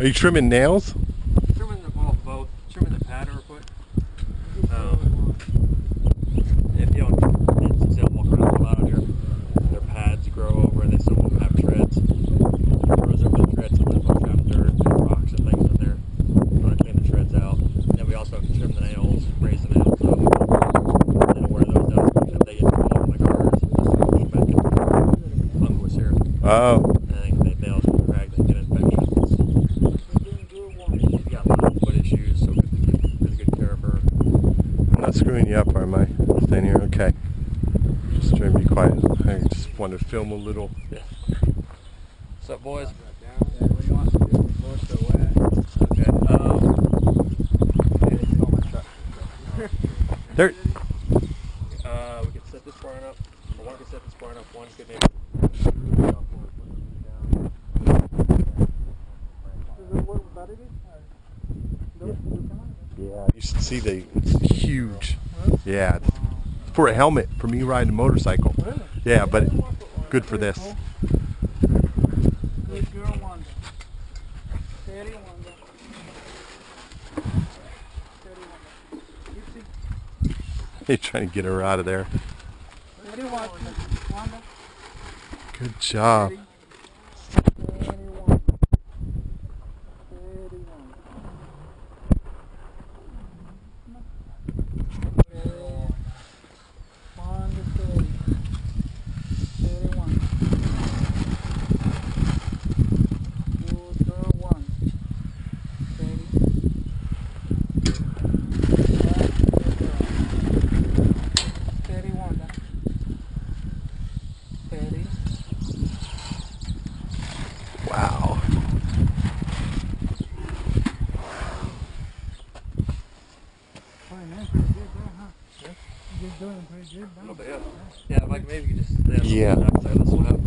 Are you trimming nails? Trimming the, well, both. Trimming the pad or foot. If you don't, it's they'll walk around a lot out here. Their pads grow over and some of them have treads. Throws over the treads, sometimes they'll trap dirt and rocks and things in there. You want to clean the treads out. Then we also trim the nails, raise the nails up. And then wear those down because they get too long in the cars. Just to push back in fungus here. Oh. And the nails can crack, they get infections. She's got a lot of foot issues, so we have to take really good care of her. I'm not screwing you up, am I? Staying here? Okay. Just trying to be quiet. I just want to film a little. Yeah. What's up, boys? Okay. There. We could set this barn up. Or one could set this barn up. One could maybe. Yeah. You should see it's huge. Yeah. For a helmet, for me riding a motorcycle. Yeah, but good for this. Good girl, Wanda. Steady, Wanda. Steady, Wanda. They're trying to get her out of there. Steady, Wanda. Wanda. Good job. Steady. Steady, Wanda. Steady, Wanda. Wanda, steady. Steady, Wanda. Good girl, Wanda. Steady. Good girl. Steady, Wanda. Steady. Wow. Fine, man. Pretty good there, huh? Yeah. You're doing pretty good, A huh? little bit, yeah. Yeah, like maybe you just stay on the Yeah. outside of the slab.